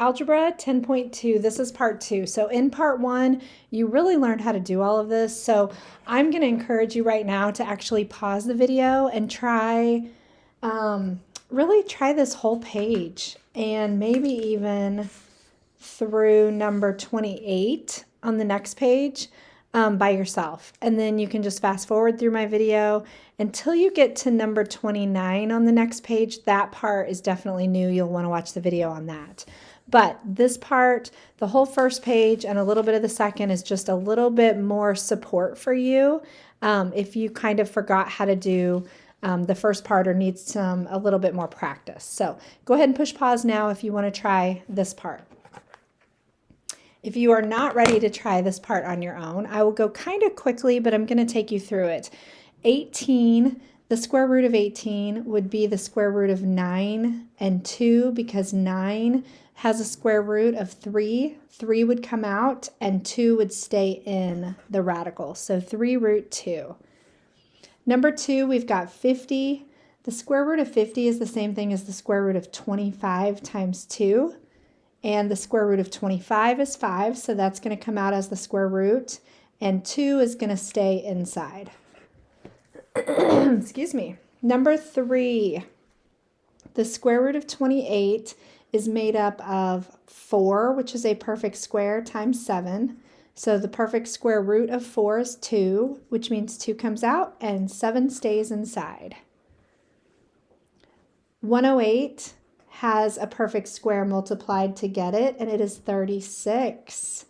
Algebra 10.2, this is part 2. So in part 1, you really learned how to do all of this. So I'm going to encourage you right now to actually pause the video and really try this whole page and maybe even through number 28 on the next page by yourself. And then you can just fast forward through my video until you get to number 29 on the next page. That part is definitely new. You'll want to watch the video on that. But this part, the whole first page and a little bit of the second, is just a little bit more support for you if you kind of forgot how to do the first part or need a little bit more practice. So go ahead and push pause now if you want to try this part. If you are not ready to try this part on your own, I will go kind of quickly, but I'm going to take you through it. 18, the square root of 18 would be the square root of 9 and 2, because 9 has a square root of 3. 3 would come out and 2 would stay in the radical. So 3 root 2. Number 2, we've got 50. The square root of 50 is the same thing as the square root of 25 times 2. And the square root of 25 is 5, so that's going to come out as the square root. And 2 is going to stay inside. Excuse me. Number 3, the square root of 28 is made up of 4, which is a perfect square, times 7. So the perfect square root of 4 is 2, which means 2 comes out and 7 stays inside. 108 has a perfect square multiplied to get it, and it is 36.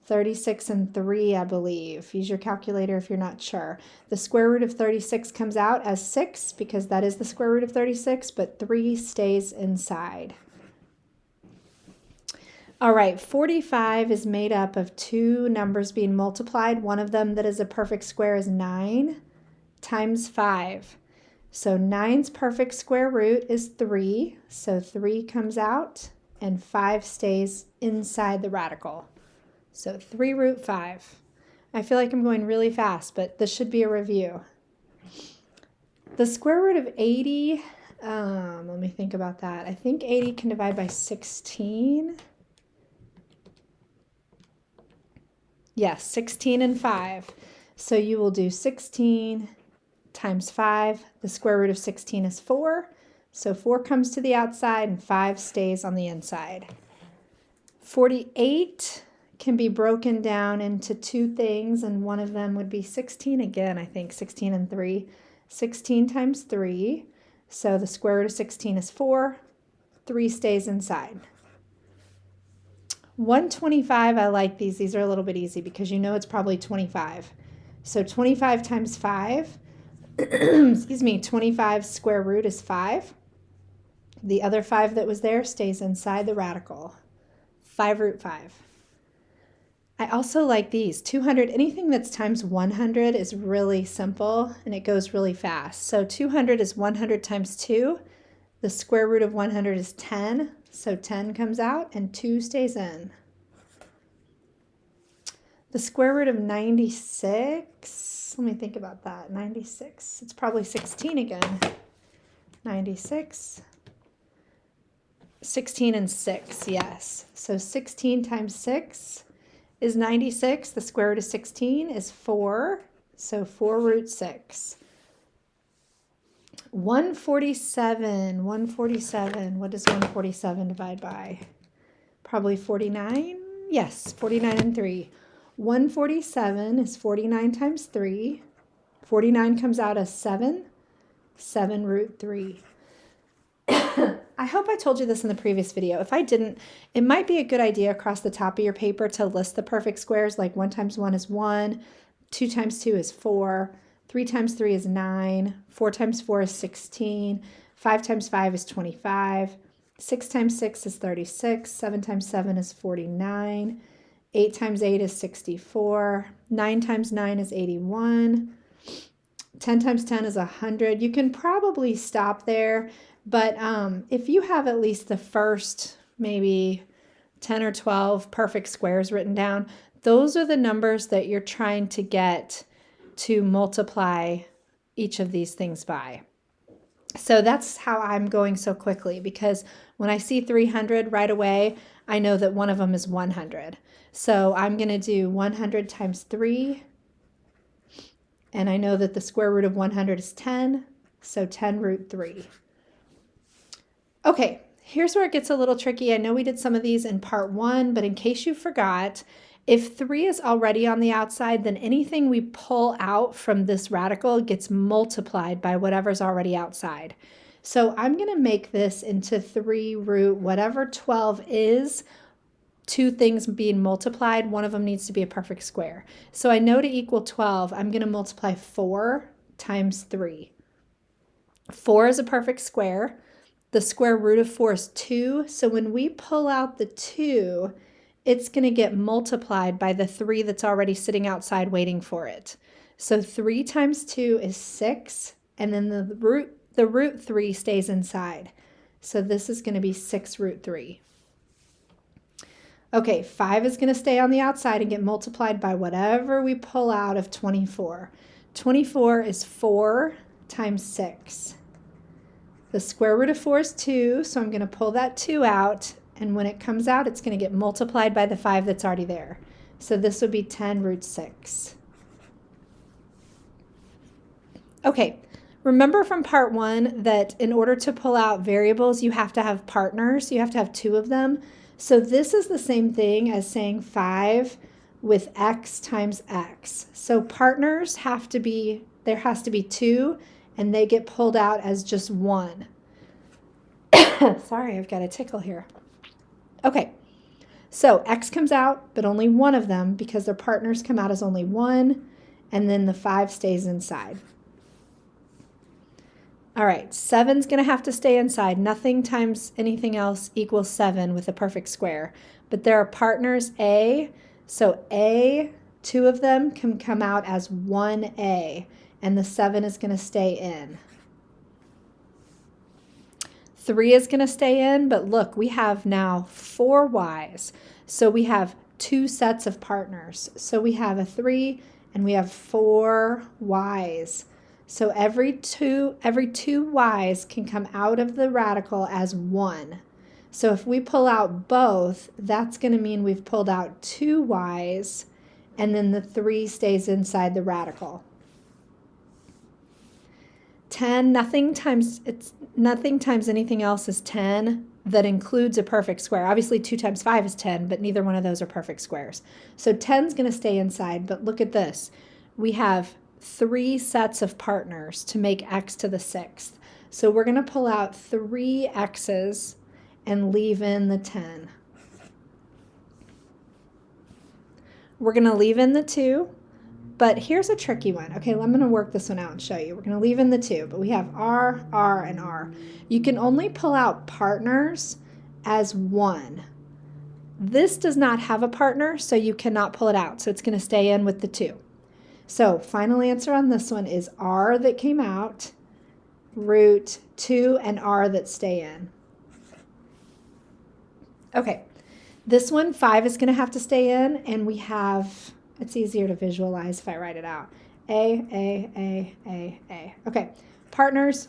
36 and 3, I believe. Use your calculator if you're not sure. The square root of 36 comes out as 6 because that is the square root of 36, but 3 stays inside. All right, 45 is made up of 2 numbers being multiplied. One of them that is a perfect square is 9 times 5. So 9's perfect square root is 3. So 3 comes out and 5 stays inside the radical. So 3 root 5. I feel like I'm going really fast, but this should be a review. The square root of 80, let me think about that. I think 80 can divide by 16. Yes, 16 and 5. So you will do 16 times 5. The square root of 16 is 4. So 4 comes to the outside and 5 stays on the inside. 48 can be broken down into 2 things, and one of them would be 16 again, I think, 16 and 3. 16 times 3. So the square root of 16 is 4. 3 stays inside. 125, I like these. These are a little bit easy because you know it's probably 25. So 25 times 5, excuse me, 25's square root is 5. The other 5 that was there stays inside the radical. 5 root 5. I also like these. 200, anything that's times 100 is really simple and it goes really fast. So 200 is 100 times 2. The square root of 100 is 10. So 10 comes out and 2 stays in. The square root of 96, let me think about that. 96, it's probably 16 again. 96, 16 and 6, yes. So 16 times 6 is 96. The square root of 16 is 4. So 4 root 6. 147, what does 147 divide by? Probably 49? Yes, 49 and 3. 147 is 49 times 3. 49 comes out as 7. 7 root 3. I hope I told you this in the previous video. If I didn't, it might be a good idea across the top of your paper to list the perfect squares, like 1 times 1 is 1, 2 times 2 is 4, 3 times 3 is 9, 4 times 4 is 16, 5 times 5 is 25, 6 times 6 is 36, 7 times 7 is 49, 8 times 8 is 64, 9 times 9 is 81, 10 times 10 is 100. You can probably stop there, but if you have at least the first maybe 10 or 12 perfect squares written down, those are the numbers that you're trying to get to multiply each of these things by. So that's how I'm going so quickly, because when I see 300 right away, I know that one of them is 100. So I'm going to do 100 times 3. And I know that the square root of 100 is 10. So 10 root 3. Okay, here's where it gets a little tricky. I know we did some of these in part 1, but in case you forgot, if 3 is already on the outside, then anything we pull out from this radical gets multiplied by whatever's already outside. So I'm going to make this into 3 root whatever 12 is, 2 things being multiplied. One of them needs to be a perfect square. So I know to equal 12, I'm going to multiply 4 times 3. 4 is a perfect square. The square root of 4 is 2. So when we pull out the 2, it's going to get multiplied by the 3 that's already sitting outside waiting for it. So 3 times 2 is 6. And then the root 3 stays inside. So this is going to be 6 root 3. Okay, 5 is going to stay on the outside and get multiplied by whatever we pull out of 24. 24 is 4 times 6. The square root of 4 is 2, so I'm going to pull that 2 out, and when it comes out, it's going to get multiplied by the 5 that's already there. So this would be 10 root 6. Okay, remember from part 1 that in order to pull out variables, you have to have partners. You have to have 2 of them. So this is the same thing as saying 5 with x times x. So partners have to be, there has to be 2, and they get pulled out as just 1. Sorry, I've got a tickle here. Okay, so x comes out, but only one of them because their partners come out as only 1, and then the 5 stays inside. All right, 7's going to have to stay inside. Nothing times anything else equals 7 with a perfect square. But there are partners A, so A, 2 of them can come out as 1A, and the 7 is going to stay in. 3 is going to stay in, but look, we have now 4 Y's. So we have 2 sets of partners. So we have a 3 and we have 4 Y's. So every two Y's can come out of the radical as 1. So if we pull out both, that's going to mean we've pulled out 2 Y's, and then the 3 stays inside the radical. 10, nothing times anything else is 10 that includes a perfect square. Obviously 2 times 5 is 10, but neither one of those are perfect squares. So 10 is going to stay inside, but look at this. We have 3 sets of partners to make x to the 6th. So we're going to pull out 3 x's and leave in the 10. We're going to leave in the 2. But here's a tricky one. Okay, I'm going to work this one out and show you. We're going to leave in the 2, but we have R, R, and R. You can only pull out partners as 1. This does not have a partner, so you cannot pull it out. So it's going to stay in with the 2. So final answer on this one is R that came out, root 2, and R that stay in. Okay, this one, 5 is going to have to stay in, and we have... It's easier to visualize if I write it out. A. Okay, partners,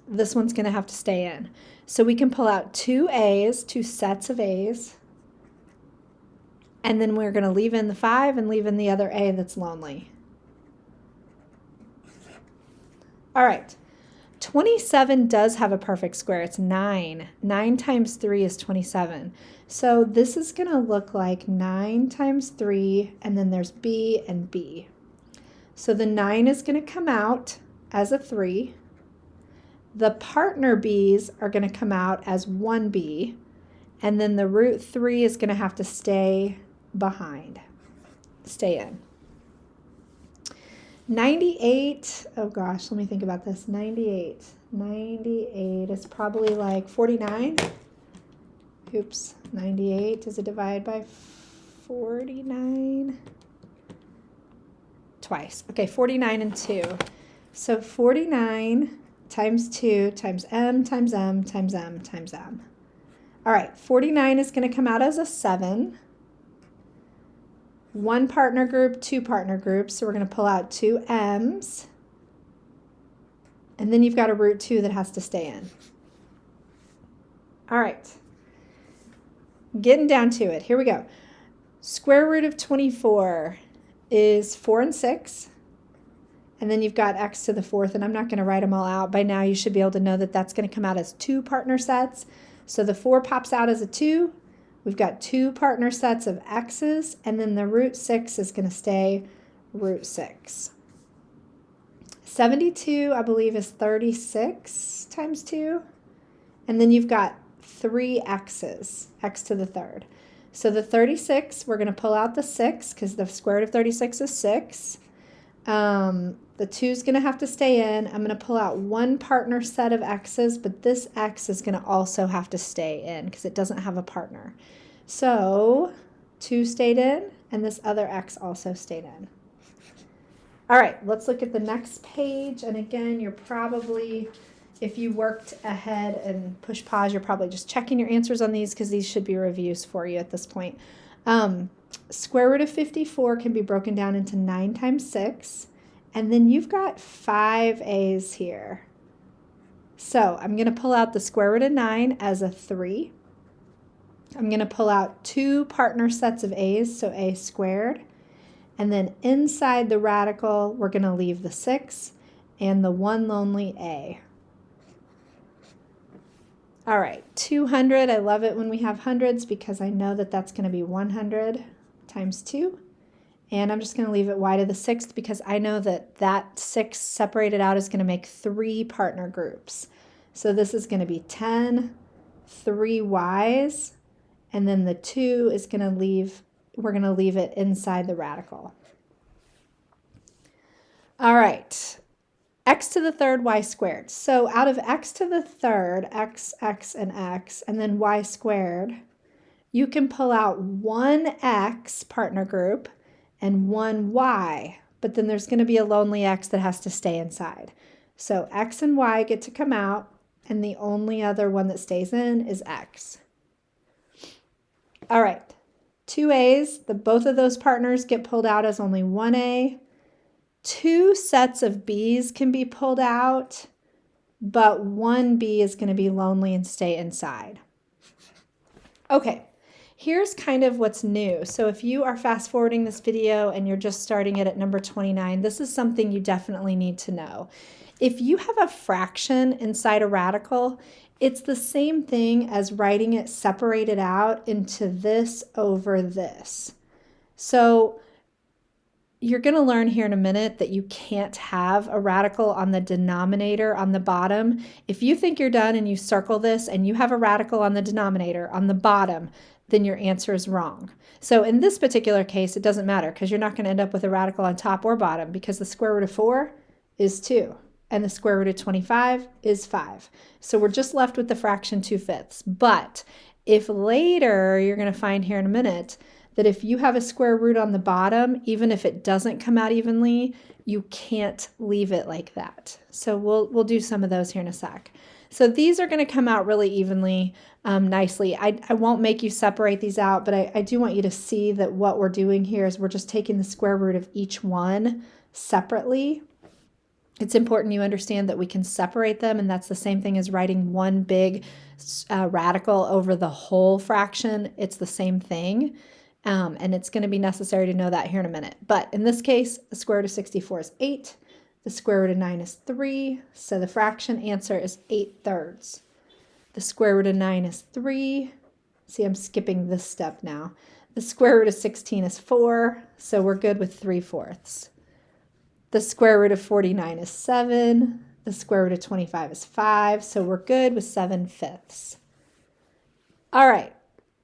this one's going to have to stay in. So we can pull out 2 A's, 2 sets of A's, and then we're going to leave in the 5 and leave in the other A that's lonely. All right, 27 does have a perfect square. It's 9. 9 times 3 is 27. So this is going to look like 9 times 3, and then there's B and B. So the 9 is going to come out as a 3. The partner B's are going to come out as 1B, and then the root 3 is going to have to stay behind, stay in. 98, oh gosh, let me think about this. 98 is probably like 49. Oops, 98, does it divide by 49? Twice. Okay, 49 and 2. So 49 times 2 times m times m times m times m. All right, 49 is going to come out as a 7. 1 partner group, 2 partner groups, so we're going to pull out 2 m's. And then you've got a root 2 that has to stay in. All right. getting down to it. Here we go. Square root of 24 is 4 and 6. And then you've got x to the 4th, and I'm not going to write them all out. By now you should be able to know that that's going to come out as 2 partner sets. So the 4 pops out as a 2. We've got 2 partner sets of x's, and then the root 6 is going to stay root 6. 72, I believe, is 36 times 2. And then you've got 3 x's, x to the 3rd. So the 36, we're going to pull out the 6 because the square root of 36 is 6. The 2 is going to have to stay in. I'm going to pull out 1 partner set of x's, but this x is going to also have to stay in because it doesn't have a partner. So 2 stayed in, and this other x also stayed in. All right, let's look at the next page. And again, you're probably, if you worked ahead and push pause, you're probably just checking your answers on these because these should be reviews for you at this point. Square root of 54 can be broken down into 9 times 6. And then you've got 5 a's here. So I'm going to pull out the square root of 9 as a 3. I'm going to pull out 2 partner sets of a's, so a squared. And then inside the radical, we're going to leave the 6 and the one lonely a. All right, 200. I love it when we have hundreds because I know that that's going to be 100 times 2. And I'm just going to leave it y to the 6th because I know that that 6 separated out is going to make 3 partner groups. So this is going to be 10, 3 y's, and then the 2 is going to leave, we're going to leave it inside the radical. All right, x to the 3rd, y squared. So out of x to the 3rd, x, and then y squared, you can pull out 1 x partner group and 1 y, but then there's going to be a lonely x that has to stay inside. So x and y get to come out, and the only other one that stays in is x. All right, 2 a's, both of those partners get pulled out as only 1 a. 2 sets of b's can be pulled out, but 1 b is going to be lonely and stay inside. Okay. Here's kind of what's new. So if you are fast forwarding this video and you're just starting it at number 29, this is something you definitely need to know. If you have a fraction inside a radical, it's the same thing as writing it separated out into this over this. So you're going to learn here in a minute that you can't have a radical on the denominator on the bottom. If you think you're done and you circle this and you have a radical on the denominator on the bottom, then your answer is wrong. So in this particular case, it doesn't matter because you're not going to end up with a radical on top or bottom because the square root of 4 is 2 and the square root of 25 is 5. So we're just left with the fraction 2/5. But if later, you're going to find here in a minute, that if you have a square root on the bottom, even if it doesn't come out evenly, you can't leave it like that. So we'll do some of those here in a sec. So these are going to come out really evenly, nicely. I won't make you separate these out, but I do want you to see that what we're doing here is we're just taking the square root of each one separately. It's important you understand that we can separate them, and that's the same thing as writing one big radical over the whole fraction. It's the same thing. And it's going to be necessary to know that here in a minute. But in this case, the square root of 64 is 8. The square root of 9 is 3. So the fraction answer is 8/3. The square root of 9 is 3. See, I'm skipping this step now. The square root of 16 is 4. So we're good with 3/4. The square root of 49 is 7. The square root of 25 is 5. So we're good with 7/5. All right.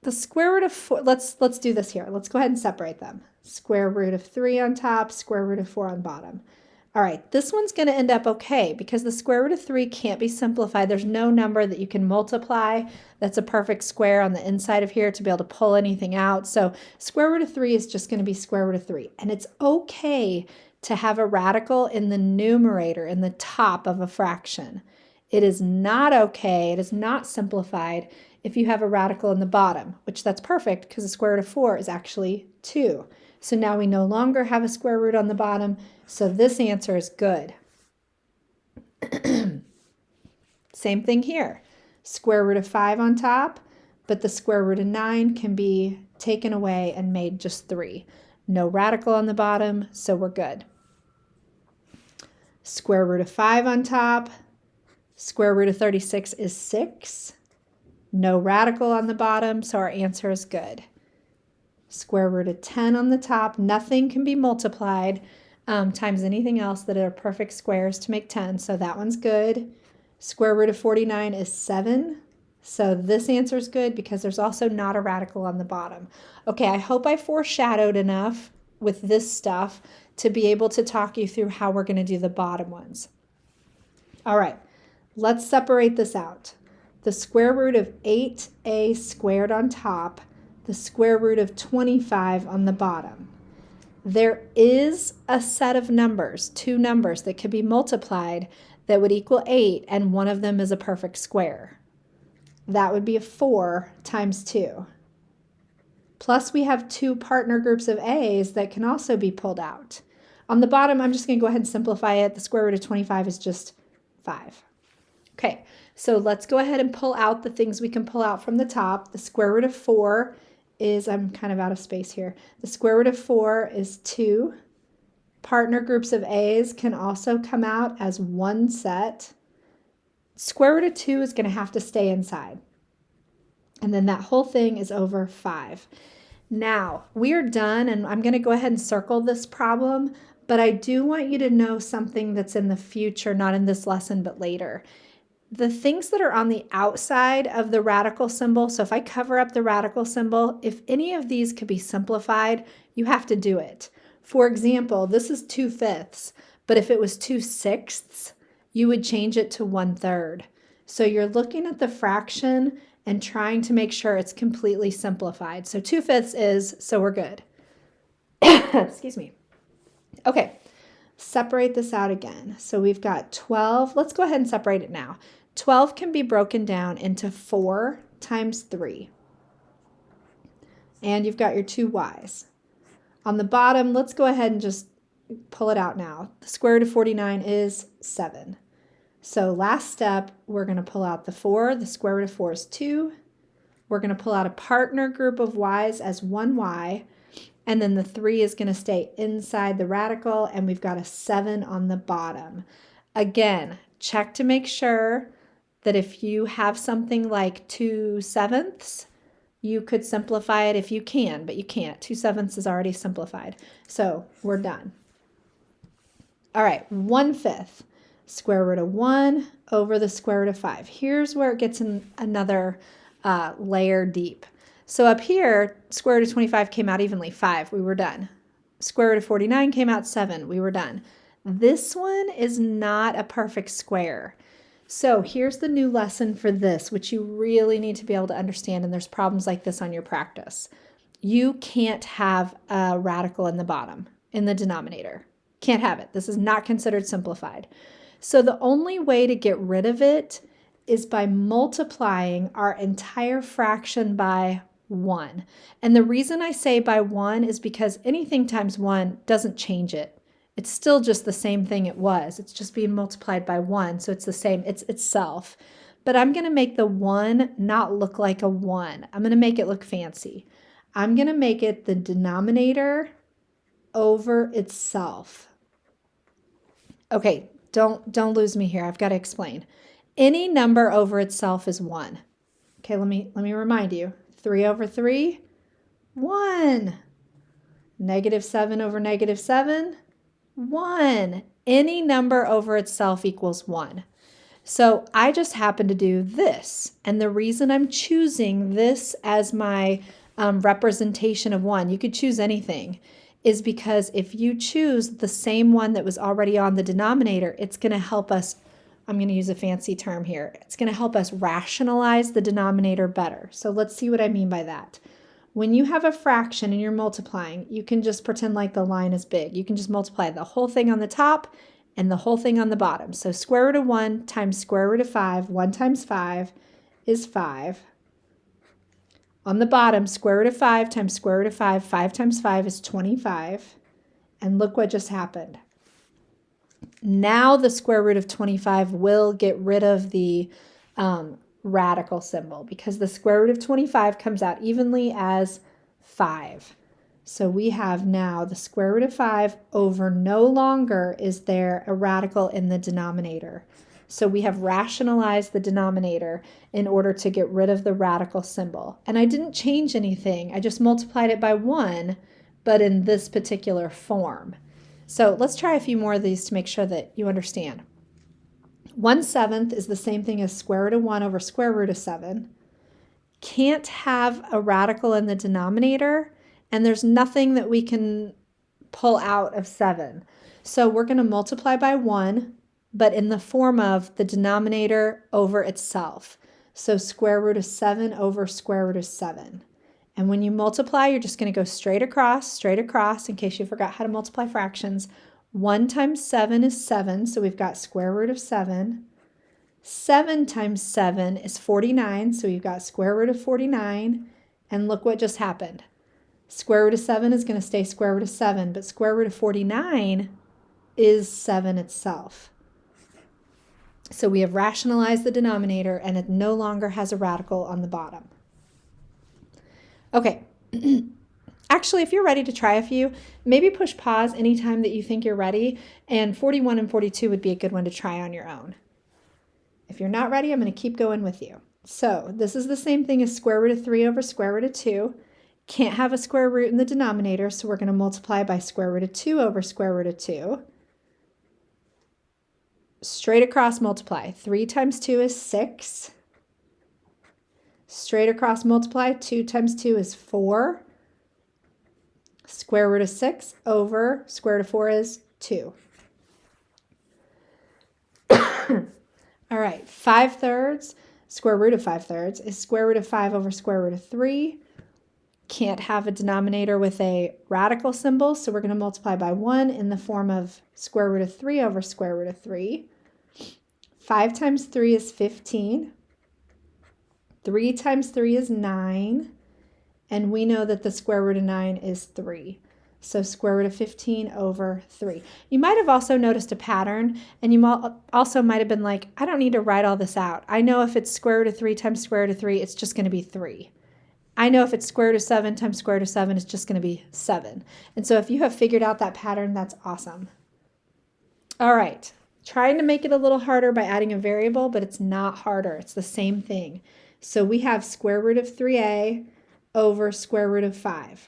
The square root of 4, let's do this here. Let's go ahead and separate them. Square root of 3 on top, square root of 4 on bottom. All right, this one's going to end up okay because the square root of 3 can't be simplified. There's no number that you can multiply that's a perfect square on the inside of here to be able to pull anything out. So square root of 3 is just going to be square root of 3. And it's okay to have a radical in the numerator, in the top of a fraction. It is not okay, it is not simplified if you have a radical in the bottom, which that's perfect because the square root of 4 is actually 2. So now we no longer have a square root on the bottom, so this answer is good. Same thing here. Square root of 5 on top, but the square root of 9 can be taken away and made just 3. No radical on the bottom, so we're good. Square root of 5 on top. Square root of 36 is 6. No radical on the bottom, so our answer is good. Square root of 10 on the top. Nothing can be multiplied times anything else that are perfect squares to make 10, so that one's good. Square root of 49 is 7. So this answer is good because there's also not a radical on the bottom. Okay, I hope I foreshadowed enough with this stuff to be able to talk you through how we're going to do the bottom ones. All right, let's separate this out. The square root of 8a squared on top, the square root of 25 on the bottom. There is a set of numbers, 2 numbers that could be multiplied that would equal 8, and one of them is a perfect square. That would be a 4 times 2. Plus we have 2 partner groups of a's that can also be pulled out. On the bottom, I'm just going to go ahead and simplify it. The square root of 25 is just 5. Okay, so let's go ahead and pull out the things we can pull out from the top. The square root of 4 is, I'm kind of out of space here. The square root of 4 is 2. Partner groups of a's can also come out as one set. Square root of 2 is going to have to stay inside. And then that whole thing is over 5. Now, we are done, and I'm going to go ahead and circle this problem, but I do want you to know something that's in the future, not in this lesson, but later. The things that are on the outside of the radical symbol, so if I cover up the radical symbol, if any of these could be simplified, you have to do it. For example, this is 2/5, but if it was 2/6, you would change it to 1/3. So you're looking at the fraction and trying to make sure it's completely simplified. So 2/5 is, so we're good. Excuse me. Okay, separate this out again. So we've got 12. Let's go ahead and separate it now. 12 can be broken down into 4 times 3. And you've got your 2 y's. On the bottom, let's go ahead and just pull it out now. The square root of 49 is 7. So last step, we're going to pull out the 4. The square root of 4 is 2. We're going to pull out a partner group of y's as 1 y. And then the 3 is going to stay inside the radical. And we've got a 7 on the bottom. Again, check to make sure that if you have something like 2/7, you could simplify it if you can, but you can't. 2/7 is already simplified. So we're done. All right, 1/5. Square root of 1 over the square root of 5. Here's where it gets in another layer deep. So up here, square root of 25 came out evenly, 5. We were done. Square root of 49 came out 7. We were done. This one is not a perfect square. So here's the new lesson for this, which you really need to be able to understand, and there's problems like this on your practice. You can't have a radical in the bottom, in the denominator. Can't have it. This is not considered simplified. So the only way to get rid of it is by multiplying our entire fraction by 1. And the reason I say by 1 is because anything times 1 doesn't change it. It's still just the same thing it was. It's just being multiplied by 1, so it's the same. It's itself. But I'm going to make the 1 not look like a 1. I'm going to make it look fancy. I'm going to make it the denominator over itself. Okay. Don't lose me here. I've got to explain. Any number over itself is 1. Okay, let me remind you. 3 over 3, 1. -7 over -7, 1. Any number over itself equals 1. So I just happen to do this. And the reason I'm choosing this as my representation of 1, you could choose anything, is because if you choose the same one that was already on the denominator, it's going to help us, I'm going to use a fancy term here, it's going to help us rationalize the denominator better. So let's see what I mean by that. When you have a fraction and you're multiplying, you can just pretend like the line is big. You can just multiply the whole thing on the top and the whole thing on the bottom. So square root of 1 times square root of 5, 1 times 5 is 5. On the bottom, square root of 5 times square root of 5, 5 times 5 is 25. And look what just happened. Now the square root of 25 will get rid of the radical symbol because the square root of 25 comes out evenly as 5. So we have now the square root of 5 over no longer is there a radical in the denominator. So we have rationalized the denominator in order to get rid of the radical symbol. And I didn't change anything. I just multiplied it by 1, but in this particular form. So let's try a few more of these to make sure that you understand. 1/7 is the same thing as square root of 1 over square root of 7. Can't have a radical in the denominator, and there's nothing that we can pull out of 7. So we're going to multiply by 1, but in the form of the denominator over itself. So square root of 7 over square root of 7. And when you multiply, you're just going to go straight across, in case you forgot how to multiply fractions. 1 times 7 is 7, so we've got square root of 7. 7 times 7 is 49, so we've got square root of 49. And look what just happened. Square root of 7 is going to stay square root of 7, but square root of 49 is 7 itself. So we have rationalized the denominator, and it no longer has a radical on the bottom. Okay. Actually, if you're ready to try a few, maybe push pause anytime that you think you're ready, and 41 and 42 would be a good one to try on your own. If you're not ready, I'm going to keep going with you. So this is the same thing as square root of 3 over square root of 2. Can't have a square root in the denominator, so we're going to multiply by square root of 2 over square root of 2. Straight across multiply. 3 times 2 is 6. Straight across multiply. 2 times 2 is 4. Square root of 6 over square root of 4 is 2. All right, 5/3, square root of 5/3 is square root of 5 over square root of 3. Can't have a denominator with a radical symbol, so we're going to multiply by 1 in the form of square root of 3 over square root of 3. 5 times 3 is 15. 3 times 3 is 9. And we know that the square root of 9 is 3. So square root of 15 over 3. You might have also noticed a pattern, and you also might have been like, I don't need to write all this out. I know if it's square root of 3 times square root of 3, it's just going to be 3. I know if it's square root of 7 times square root of 7, it's just going to be 7. And so if you have figured out that pattern, that's awesome. All right. Trying to make it a little harder by adding a variable, but it's not harder. It's the same thing. So we have square root of 3a over square root of 5.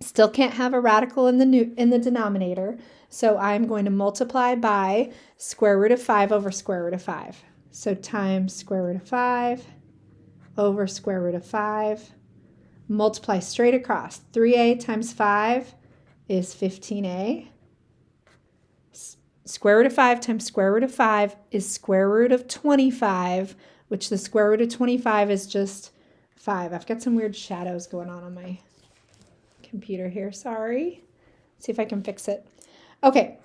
Still can't have a radical in the denominator, so I'm going to multiply by square root of 5 over square root of 5. So times square root of 5 over square root of 5. Multiply straight across. 3a times 5 is 15a. Square root of 5 times square root of 5 is square root of 25, which the square root of 25 is just 5. I've got some weird shadows going on my computer here. Sorry. Let's see if I can fix it. Okay.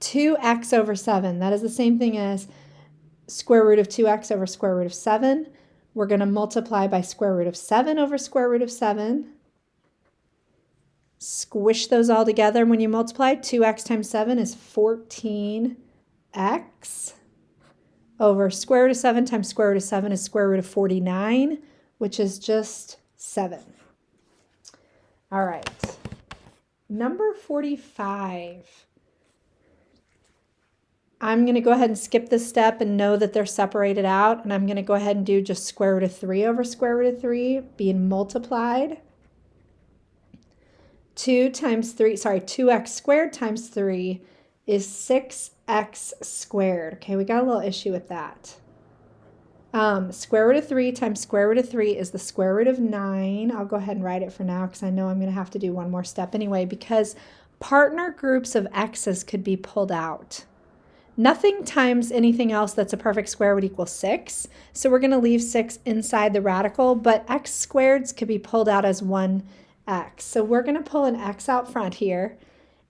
2x over 7. That is the same thing as square root of 2x over square root of 7. We're going to multiply by square root of 7 over square root of 7. Squish those all together. When you multiply, 2x times 7 is 14x over square root of 7 times square root of 7 is square root of 49, which is just 7. All right. Number 45. I'm going to go ahead and skip this step and know that they're separated out, and I'm going to go ahead and do just square root of 3 over square root of 3 being multiplied. 2x squared times 3 is 6x squared. Okay, we got a little issue with that. Square root of 3 times square root of 3 is the square root of 9. I'll go ahead and write it for now because I know I'm going to have to do one more step anyway, because partner groups of x's could be pulled out. Nothing times anything else that's a perfect square would equal 6. So we're going to leave 6 inside the radical, but x squareds could be pulled out as 1x. So we're going to pull an x out front here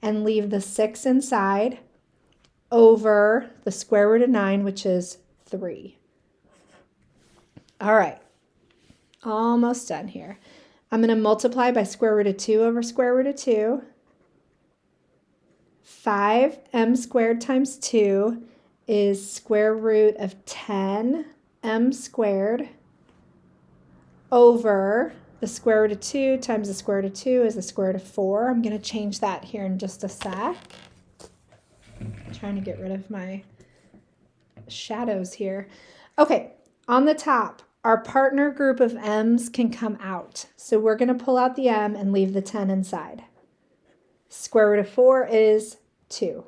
and leave the 6 inside over the square root of 9, which is 3. All right, almost done here. I'm going to multiply by square root of 2 over square root of 2. 5m squared times 2 is square root of 10 m squared over the square root of 2 times the square root of 2 is the square root of 4. I'm going to change that here in just a sec. I'm trying to get rid of my shadows here. Okay, on the top, our partner group of m's can come out. So we're going to pull out the m and leave the 10 inside. Square root of 4 is 2.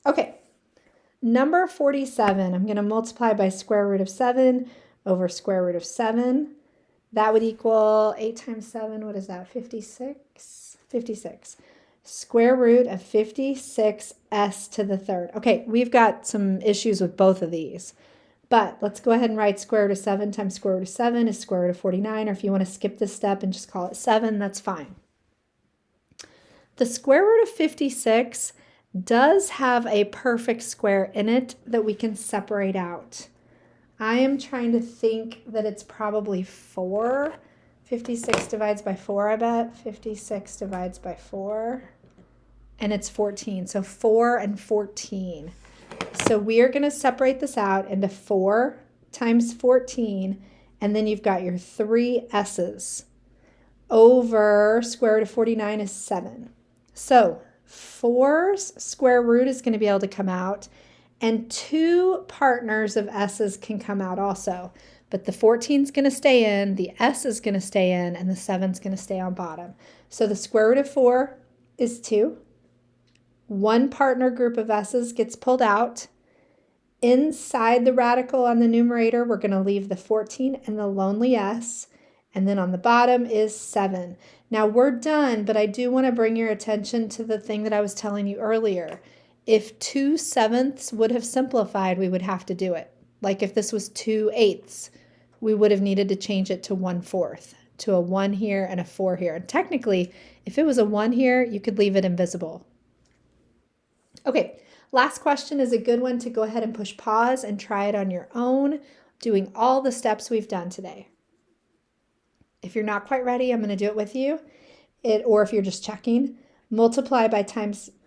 Okay, number 47, I'm going to multiply by square root of 7 over square root of 7. That would equal 8 times 7, what is that, 56? 56. Square root of 56s to the third. Okay, we've got some issues with both of these. But let's go ahead and write square root of 7 times square root of 7 is square root of 49. Or if you want to skip this step and just call it 7, that's fine. The square root of 56 does have a perfect square in it that we can separate out. I am trying to think that it's probably 4. 56 divides by 4, I bet. 56 divides by 4. And it's 14. So 4 and 14. So we are going to separate this out into 4 times 14. And then you've got your 3 s's. Over square root of 49 is 7. So 4's square root is going to be able to come out. And 2 partners of s's can come out also. But the 14 is going to stay in, the s is going to stay in, and the 7 is going to stay on bottom. So the square root of 4 is 2. 1 partner group of s's gets pulled out. Inside the radical on the numerator, we're going to leave the 14 and the lonely s. And then on the bottom is 7. Now we're done, but I do want to bring your attention to the thing that I was telling you earlier. If 2/7 would have simplified, we would have to do it. Like if this was 2/8, we would have needed to change it to 1/4, to a 1 here and a 4 here. And technically, if it was a 1 here, you could leave it invisible. Okay, last question is a good one to go ahead and push pause and try it on your own, doing all the steps we've done today. If you're not quite ready, I'm going to do it with you. Or if you're just checking, multiply by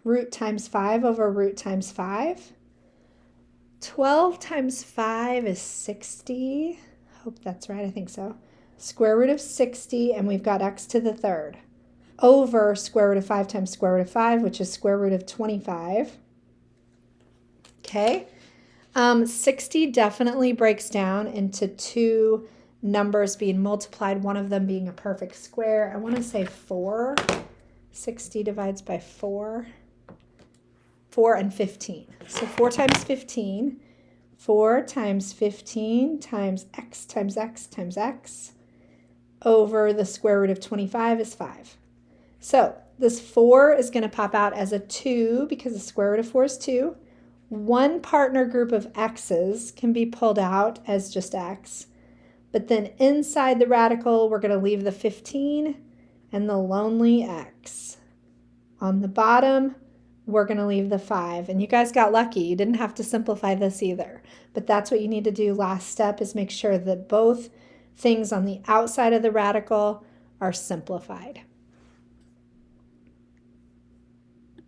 root times 5 over root times 5. 12 times 5 is 60. Hope that's right. I think so. Square root of 60, and we've got x to the third. Over square root of 5 times square root of 5, which is square root of 25. Okay. 60 definitely breaks down into 2 numbers being multiplied, one of them being a perfect square. I want to say 4. 60 divides by 4. 4 and 15. So 4 times 15. 4 times 15 times x times x times x over the square root of 25 is 5. So this 4 is going to pop out as a 2 because the square root of 4 is 2. 1 partner group of x's can be pulled out as just x. But then inside the radical, we're going to leave the 15 and the lonely x. On the bottom, we're going to leave the 5. And you guys got lucky. You didn't have to simplify this either. But that's what you need to do last step is make sure that both things on the outside of the radical are simplified.